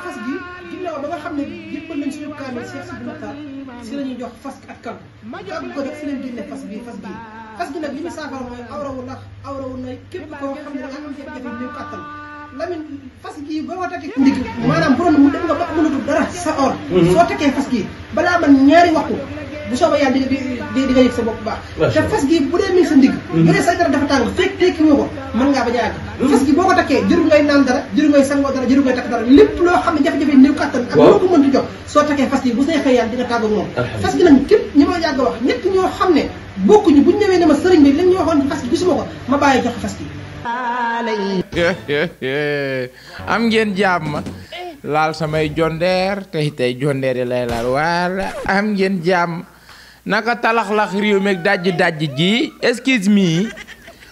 fas gi ginnaaw ba nga xam ne yëppal nañ suñu kaamil Cheikh Sidi Mokhtar si la ñuy jox fas ak kan ko jox si leen génne fas gi nag li ñu saafara mooy awrawu na képp koo xam ne da nga am jafe-jafe néew kàttan Lamine fas gi boo ko takkee ndig maanaam bu doon mu dem nga ba mënatul dara sa or soo takkee fas gi balaa man ñaari waxtu bu soobee yàlla di nga yëg sa bopp bu baax te fas gi bu dee mi ngi sa ndig bu dee say dara dafa tàng fekk tekki woo ko mën ngaa bañ a àgg fas gi boo ko takkee jërul ngay naan dara jërul ngay sangoo dara jërul ngay takk dara lépp loo xam ne jafe-jafe néew kàttan ak loo ko mën di jox soo takkee fas gi bu seexee yàlla di nga tàgg moom fas gi nag képp ñi ma yàgg wax ñett ñoo xam ne bokkuñu buñ ñëwee ne ma sëriñ bi lañ ñu waxoon fas gi gisuma ko ma bàyyi jox fas gi am ngeen jàmm laal samay jondeer tey jondeer yi lay laal wala am ngeen jàmm naka talaxlax réew meeg dajji ji excuse me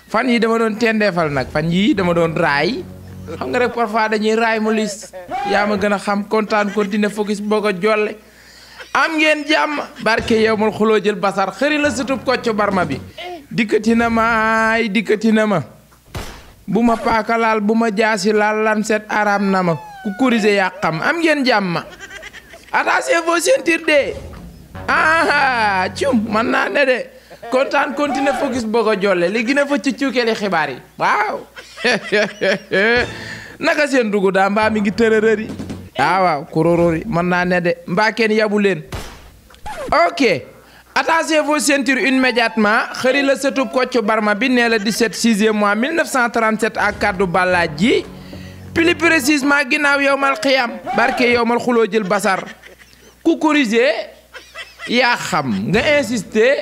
fan yi dama doon tendeefal nag fan yi dama doon raay xam nga rek parfois dañuy raay mu lis yaa ma gën a xam kontaan continuer focus boo ko jolle am ngeen jàmm barke yow mal xuloo jël basar xëri la sutub kocc barma bi dikkati na ma bu ma paaka laal bu ma jaasi laal lan set araam na ma ku kurise yaa xam am ngeen jàmm attachez vos ceintures de cum man naa ne de kontaan continuer focus boo ko jolle li gën a fa ci cuukeli xibaar yi waaw naka seen dugg daa mbaa mi ngi tërërëri waaw kurorori man naa ne de mbaa kenn yabu leen ok attachez vos ceintures immédiatement xëri la sëtub Kocc Barma bi nee la 17 6e mois 1937 ak kaddu bàllaaj ji plus précisément ginnaaw yowmal xiyam barke yowmal xuloo jël basar ku corriger yaa xam nga insister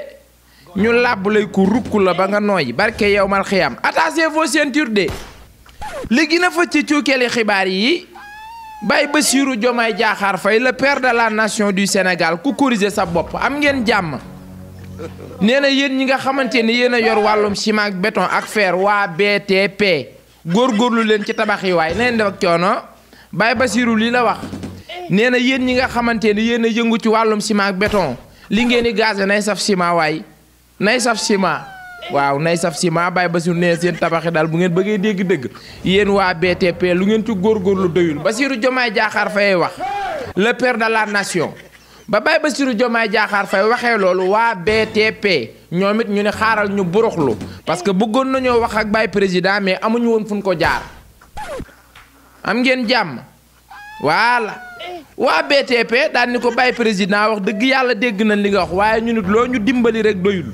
ñu làbb lay ku rukk la ba nga nooy barke yowmal xiyam attachez vos ceintures de li gën a fa ci cuukeli xibaar yi Baye Bassirou Diomaye Diakhar Faye le père de la nation du Sénégal ku corriger sa bopp am ngeen jàmm nee na yéen ñi nga xamante ni yéen a yor wàllum ciment ak béton ak fer waa BTP góorgóorlu leen ci tabax yi waay neen def ak coono Baye Bassirou lii la wax nee na yéen ñi nga xamante ni yéen a yëngu ci wàllum ciment ak béton li ngeen di gazé nay saf ciment waay nay saf ciment waaw nay saf ciment Baye Bassirou nee seen tabaxi daal bu ngeen bëggee dégg dëgg yéen waa BTP lu ngeen ci góorgóorlu doyul Bassirou Diomaye Diakhar Faye wax le père de la nation ba Baye Bassirou Diomaye Diakhar Faye waxee loolu waa BTP ñoom it ñu ne xaaral ñu buruxlu parce que bëggoon nañoo wax ak Baye président mais amuñu woon fu ñu ko jaar am ngeen jàmm voilà waa BTP daal ni ko Baye président wax dëgg yàlla dégg nañ li nga wax waaye ñu nit loo ñu dimbali rek doyul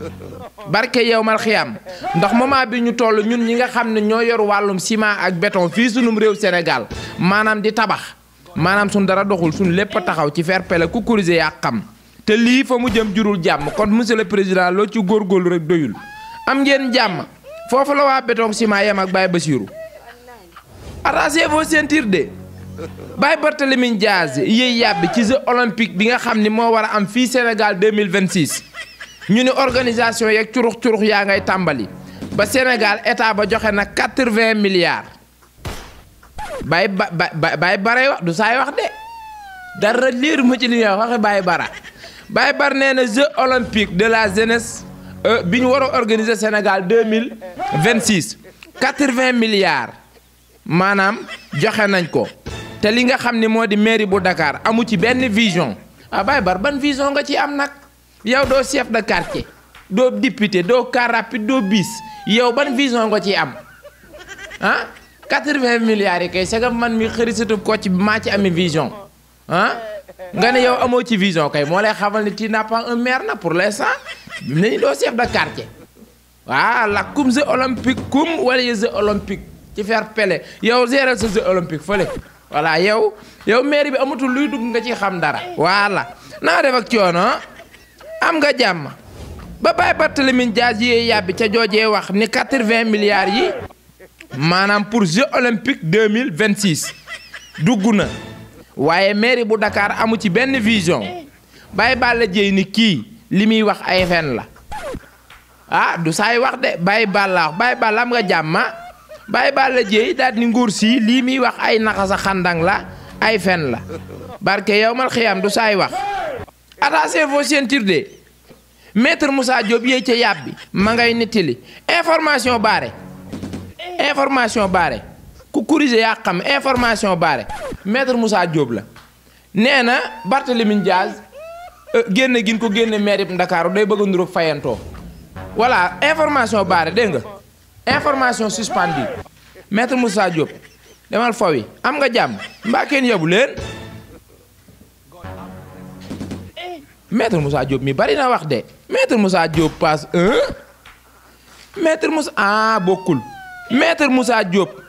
barke yow mal xiyam ndax moment bi ñu toll ñun ñi nga xam ne ñoo yor wàllum ciment ak béton fii sunum réew Sénégal maanaam di tabax maanaam suñ dara doxul suñ lépp a taxaw ci fair play ku corriger yaa xam te lii fa mu jëm jurul jàmm kon monsieur le président loo ci góorgóorlu rek doyul am ngeen jàmm foofu la waa béton ciment yem ak Baye Bassirou attachez vos ceintures de Baye Barthélémy Dias yéey yàbbi ci jeux olympique bi nga xam ni moo war a am fii Sénégal 2026 ñu ni organisation yeeg curux yaa ngay tàmbali ba Sénégal état ba joxe na 80 milliards Baye Bara wax du saay wax de dara liir ma ci li nga waxe Baye Bara nee na jeux olympique de la jeunesse bi ñu war a organiser Sénégal 2026 80 milliards maanaam joxe nañ ko te li nga xam ni moo di mairie bu Dakar amu ci benn vision Baye Bara ban vision nga ci am nag yow doo chef de quartier doo député doo car rapide doo bis yow ban vision nga ci am 80 milliards yi kay c'est que man mi xërisatub Kocc bi maa ci amee vision nga ne yow amoo ci vision kay moo lay xamal ni tu n'as pas un maire na pour l'instant bi mu ne doo chef de quartier voilà comme jeux olympique comme wala jeux olympique ci fair play yow gérer sa jeux olympique fële voilà yow mairie bi amatul luy dugg nga ci xam dara voilà naa def ak coono am nga jàmm ba Baye Barthélémy Dias yee yàbbi ca joojee wax ni 80 milliards yi maanaam pour Jeux olympiques 2026 dugg na waaye mairie bu Dakar amu ci benn vision Baye Balla Dieye ni kii li muy wax ay fen la du saay wax de Baye Balla am nga jàmm Baye Balla Dieye daal ni nguur si lii muy wax ay naxasa xandang la ay fen la barke yow mal xiyam du saay wax attachez vos ceintures de maître Moussa Diop yéey ca yàbbi ma ngay nettali information baare ku corriger yaa xam information baare maître Moussa Diop la nee na Barthélémy Diaz génne gin ko génne maire yëpp Ndakaaru day bëgg a nduróog fayantoo voilà information baare dégg nga information suspendue maître Moussa Diop demal fawi am nga jàmm mbaa kenn yabu leen maître Moussa Diop mi bari na wax de maître Moussa Diop passe 1 maître Moussa ah bokkul maître Moussa Diop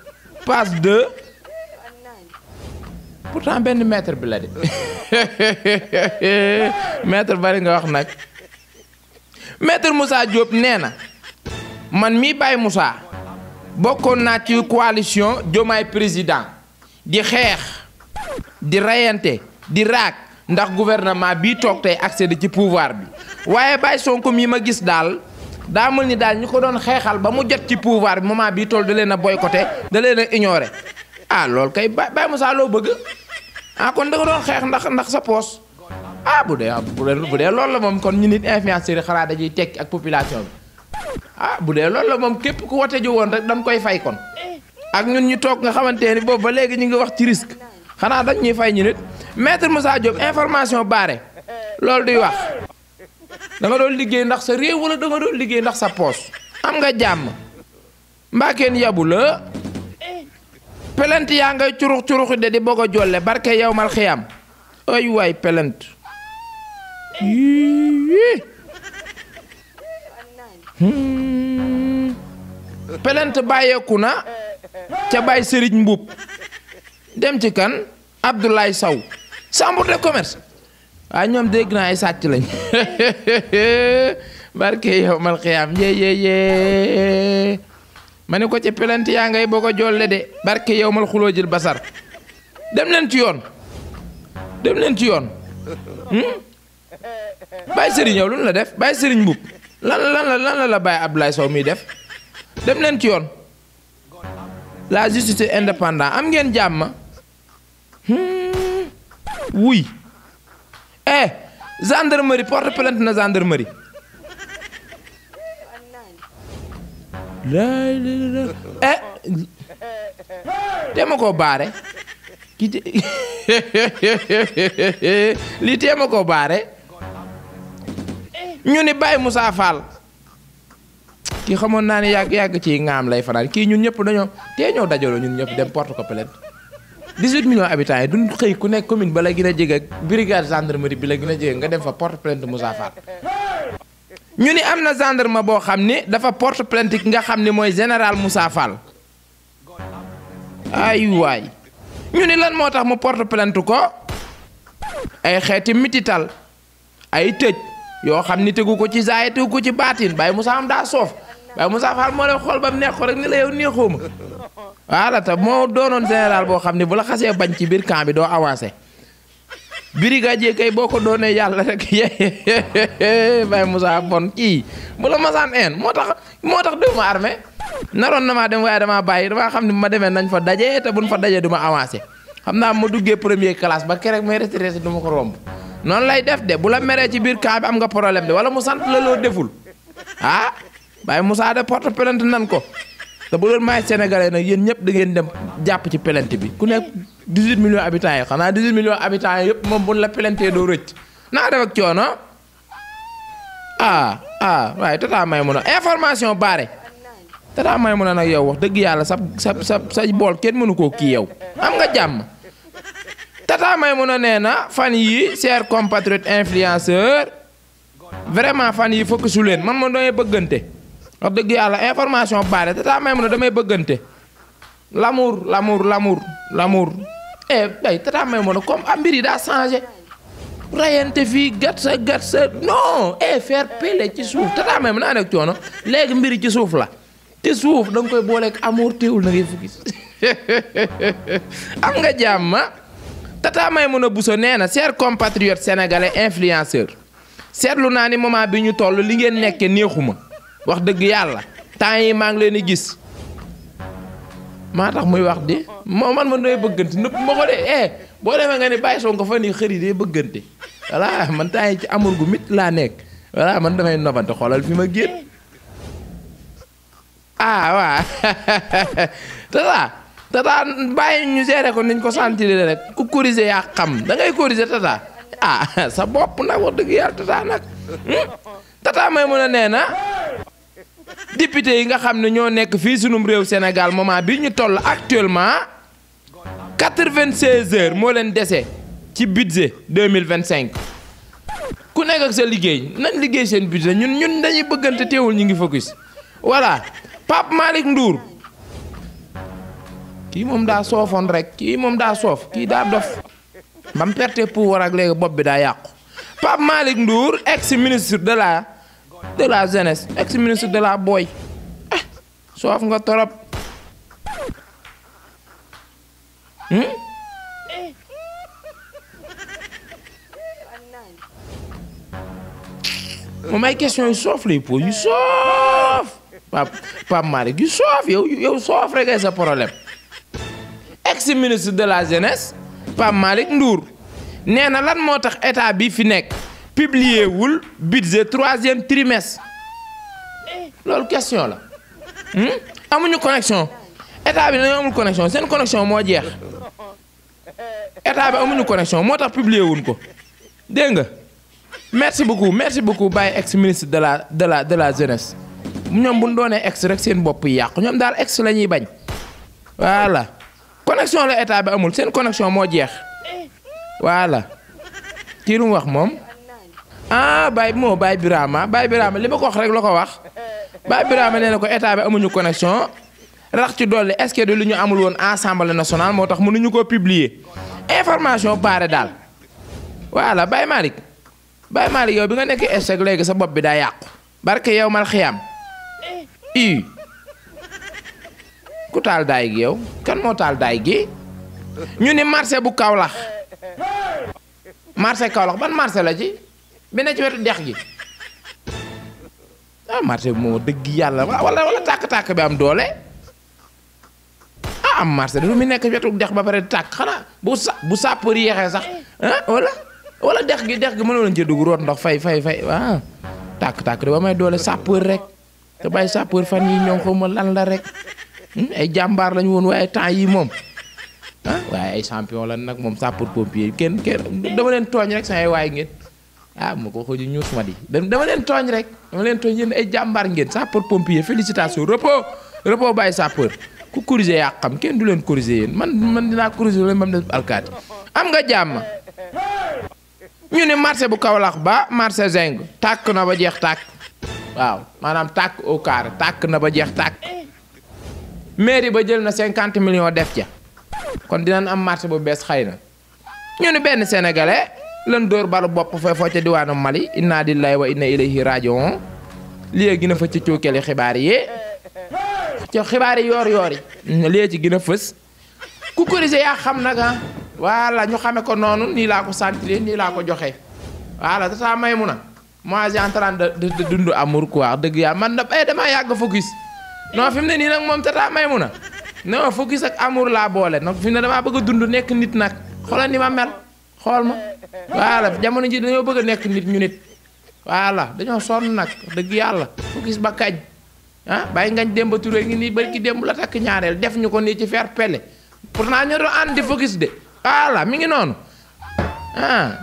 passe 2 pourtant benn maître bi la de maître bari nga wax nag maître Moussa Diop nee na man mii Baye Moussa bokkoon naa ci coalition Diomaye président di xeex di rayante di raak ndax gouvernement bii toog tey accéder ci pouvoir bi waaye Baye Sonko mii ma gis daal daa mel ni daal ñu ko doon xeexal ba mu jot ci pouvoir bi moment bii toll da leen a boycotté da leen a ignoré ah loolu kay Baye Moussa loo bëgg ah kon da nga doon xeex ndax sa poos ah bu dee loolu la moom kon ñu nit influenceurs yi xanaa dañuy tekki ak population bi ah bu dee loolu la moom képp ku wote ji woon rek dañ koy fay kon ak ñun ñu toog nga xamante ni boobu ba léegi ñu ngi wax ci risque xanaa dañ ñuy fay ñu nit maître Moussa Diop information baare loolu duy wax da nga doon liggéey ndax sa réew wala da nga doon liggéey ndax sa poos am nga jàmm mbaa kenn yabu la pelent yaa ngay curux de di bëgg a jolle barke yow mal xiyam ay waay pelent pelent bàyyeeku na ca Baye Serigne Mboup dem ci kan Abdoulaye Sow chambre de commerce waaye ñoom dégg naa ay sàcc lañ barke yow mal xiyam yee ma ne ko ca pelent yaa ngay bëgg a jolle de barke yow mal xuloo jël basar dem leen ci yoon Baye Serigne yow lu la def Baye Serigne Mboup lan la Baye Abdoulaye Sow miy def dem leen ci yoon la justice indépendant am ngeen jàmm wuy gendarmerie porte plainte na gendarmerie teema koo baare kii lii teema koo baare ñu ni Baye Moussa Fall kii xamoon naa ne yàgg ci ngaam lay fanaan kii ñun ñëpp dañoo tee ñoo dajaloo ñun ñëpp dem porte ko plainte 18 millions habitants yi duñ xëy ku nekk commune ba la gën a jege brigade gendarmerie bi la gën a jege nga dem fa porte plainte Moussa Fall ñu ni am na gendarme boo xam ni dafa porte plainte ki nga xam ni mooy général Moussa Fall ay waay ñu ni lan moo tax mu porte plainte ko ay xeeti mitital ay tëj yoo xam ni tegu ko ci zaay tegu ko ci baatin Baye Moussa am daa soof Baye Moussa Fall moo leen xool ba mu neex ko rek ni la yow neexoo ma voilà te moo doonoon général boo xam ne bu la xasee bañ ci biir camp bi doo avancé brigadier kay boo ko doonee yàlla rek Baye Moussa bon kii bu la masaan een moo tax duma armée naroon na maa dem waaye damaa bàyyi damaa xam ne bu ma demee nañ fa daje te buñ fa daje du ma avancé xam naa ma duggee première classe ba keroog may retraité du ma ko romb noonu lay def de bu la meree ci biir camp bi am nga problème de wala mu sant la loo deful ah Baye Moussa de porte plainte nan ko te bu doon maay sénégalais nag yéen ñëpp da ngeen dem jàpp ci plainte bi ku nekk 18 millions habitants yi xanaa 18 millions habitants yi yëpp moom buñ la plaintee doo rëcc naa def ak coono waaye Tata Maimouna information baare Tata Maimouna nag yow wax dëgg yàlla sa bool kenn mënu koo kii yow am nga jàmm Tata Maimouna nee na fan yi chers compatriotes influenceurs vraiment fan yi fokk su leen man damay bëggante wax dëgg yàlla information baare Tata Maimouna damay bëggante l'amour bay Tata Maimouna comme mbir yi daa changé rayante fii gat sa non faire pele ci suuf Tata Maimouna naa nekk coono léegi mbiri ci suuf la te suuf da nga koy booleeg amour teewul na ngay fukki am nga jàmm Tata Maimouna Bousso nee na chers compatriotes sénégalais influenceurs seetlu naa ni moment bi ñu toll li ngeen nekke neexuma wax dëgg yàlla temps yi maa ngi leen di gis maa tax muy wax di man doy bëggante nëpp ma ko de boo demee nga ni Baye Sonko fa ni xëri dee bëggante voilà man temps yi ci amour gu mit laa nekk voilà man damay nobante xoolal fi ma génn waa tata bàyyi ñu gérer ko niñ ko sentir rek ku corriger yaa xam da ngay corriger tata ah sa bopp nag wax dëgg yàlla tata nag tata may mën a nee na député yi nga xam ne ñoo nekk fii sunum réew Sénégal moment bi ñu toll actuellement 96 heures moo leen dese ci budget 2025 ku nekk ak sa liggéey nañ liggéey seen budget ñun dañuy bëggante teewul ñu ngi focus voilà Pape Malick Ndour kii moom daa soofoon rek kii moom daa soof kii daa dof ba mu perte pouvoir ak léegi bopp bi daa yàqu Pape Malick Ndour ex ministre de la jeunesse ex ministre de la boy soof nga torop moom ay question yu soof lay pose yu soof Pape Malick yu soof yow soof rek ay sa problème ex ministre de la jeunesse Pape Malick Ndour nee na lan moo tax état bi fi nekk publier wul budget 3e trimestre loolu question la amuñu connexion état bi dañoo amul connexion seen connexion moo jeex état bi amuñu connexion moo tax publier wuñ ko dégg nga merci beaucoup Baye ex ministre de la jeunesse ñoom bu ñu doonee ex rek seen bopp yi yàqu ñoom daal ex la ñuy bañ voilà connexion la état bi amul seen connexion moo jeex voilà kii lu mu wax moom ah Baye Birama li ma ko wax rek la ko wax Baye Birama nee na ko état bi amuñu connexion rax ci dolli est-ce que de lu ñu amul woon assemblée nationale moo tax mënuñu koo publier information pare daal voilà Baye Malick yow bi nga nekk échec léegi sa bopp bi daa yàqu barke yow mal xiyam ku taal daay gi yow kan moo taal daay gi ñu ni marché bu Kaolack ban marché la ci bi ne ci wetu dex gi ah marché bi moom dëgg yàlla wala tàkk-tàkk bi am doole am marché du mu nekk ci wetu dex ba pare tàkk xanaa bu sapeur yéexee sax wala dex gi mënoon nañu cee dugg root ndox fay waaw tàkk-tàkk de ba may doole sapeur rek te bàyyi sapeur fan yi ñoom xaw ma lan la rek ay jàmbaar lañu woon waaye temps yi moom waaye ay champion lan nag moom sapeur pompier kenn dama leen tooñ rek say waay ngeen ma ko waxee ñuus ma di dama leen tooñ rek yéen ay jàmbaar ngeen sapeur pompier félicitation repos bàyyi sapeur ku corriger yaa xam kenn du leen corriger yéen man dinaa corriger leen ba mu des alkaati am nga jàmm ñu ne marché bu Kaolack ba marché Zeng tàkk na ba jeex tàkk waaw maanaam tàkk au carré tàkk na ba jeex tàkk mairie ba jël na 50 millions def ca kon dinañ am marché bu bees xëy na ñu ne benn sénégalais lan dóor balu bopp foo ca diwaanu Mali inna lillahi wa inna ilayhi rajiun lii gën a fa ci cuukeli xibaar yi ci xibaar yi yoor yi lii ci gën a fës ku corriger yaa xam nag voilà ñu xame ko noonu nii laa ko sentir nii laa ko joxe voilà tata Maymuna moi j'ai en train de dund amour quoi dëgg yaa man damaa yàgg focus non fi mu ne nii nag moom tata Maymuna non focus ak amour laa boole nag fi mu ne damaa bëgg a dund nekk nit nag xoolal ni ma mel xool ma voilà jamono ji dañoo bëgg a nekk nit ñu nit voilà dañoo sonn nag dëgg yàlla focus ba kañ bàyyi ngañ Demba Touré ngi nii bari ki démb la takk ñaareel def ñu ko nii ci fer pelle pourtant ñoo doon ànd di focus de voilà mi ngi noonu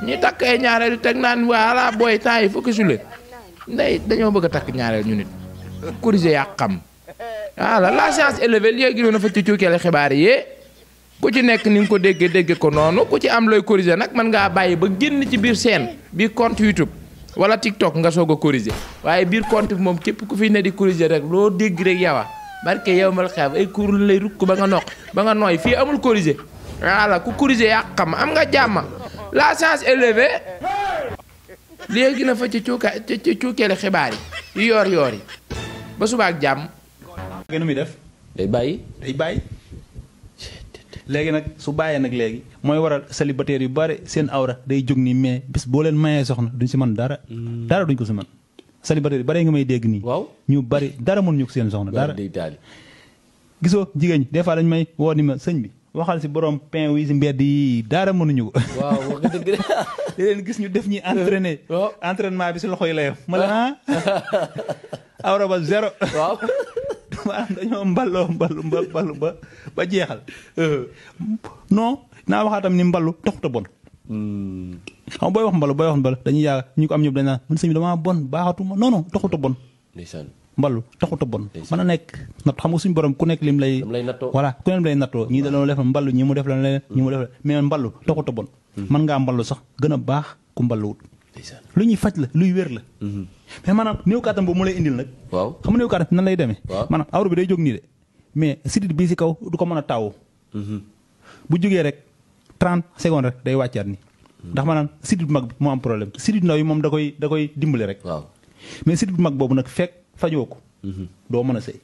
ñi takk ay ñaareel teg naan voilà booy temps yi focusu leen dañoo bëgg a takk ñaareel ñu nit corriger yaa xam voilà la science élevée léegi na fa ci cuukeel xibaar yi ku ci nekk ni nga ko dégge ko noonu ku ci am looy corriger nag mën ngaa bàyyi ba génn ci biir chaîne biir compte YouTube wala TikTok nga soog a corriger waaye biir compte bi moom képp ku fi ne di corriger rek loo dégg rek yawa barke yow mal xew ay cour lay rukk ba nga noq ba nga nooy fii amul corriger voilà ku corriger yaa xam am nga jàmm la science élevée léegi na fa ci cuukeeli xibaar yi yoor yi ba suba ak jàmm. nu muy def. day bàyyi. léegi nag su bàyyee nag léegi mooy waral célibataire yu bari seen awra day jóg nii mais bis boo leen mayee soxna duñ si mën dara. dara duñ ko si mën. célibataire yu bari nga may dégg nii. waaw ñu bari dara mënuñu ko seen soxna dara. gisoo jigéen ñi des fois dañ may woo ni ma sëñ bi waxal si borom pain wi si mbedd yi dara mënuñu ko. waaw wax dëgg di leen gis ñu def ñuy entraîné. entraînement bi si loxo yi la yem. ma la awra ba zéro. waaw. maanaam dañoo mballu ba jeexal. non naa waxaatam ni mballu taxut a bon. xam nga booy wax mballu dañuy yàgg ñu ko am ñëpp dañ naan man sëñ bi damaa bon baaxatuma non taxut a bon. ndeysaan mballu taxut a bon. mën a nekk natt xam nga suñu borom ku nekk lim lay. voilà ku nekk lay nattoo ñii dañoo def mballu ñi mu def la leneen ñi mu def la mais mballu taxut a bon. mën ngaa mballu sax gën a baax ku mballuwut. lu ñuy faj la luy wér la. mais maanaam néew kàttan boobu mu lay indil nag. waaw xam nga néew kàttan nan lay demee. maanaam awra bi day jóg nii de mais sidit bii si kaw du ko mën a taawu. bu jógee rek 30 secondes rek day wàccaat ni ndax maanaam sidit bu mag bi moo am problème sidit ndaw yi moom da koy dimbali rek. waaw mais sidit bu mag boobu nag fekk fajoo ko. doo mën a sëy.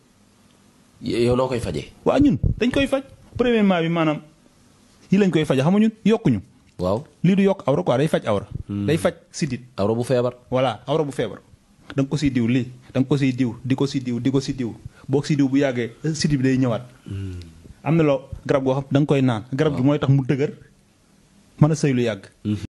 yow noo koy fajee. waaw ñun dañ koy faj premièrement bi maanaam yi lañ koy faje xam nga ñun yokkuñu. waaw lii du yokk awra quoi day faj awra. day faj sidit. awra bu feebar. voilà awra bu feebar. da nga ko siy diw lii da nga ko siy diw di ko si diw di ko si diw boo si diw bu yàggee sidit bi day ñëwaat. am na loo garab goo xam da nga koy naan. garab gi mooy tax mu dëgër mën a sëy lu yàgg.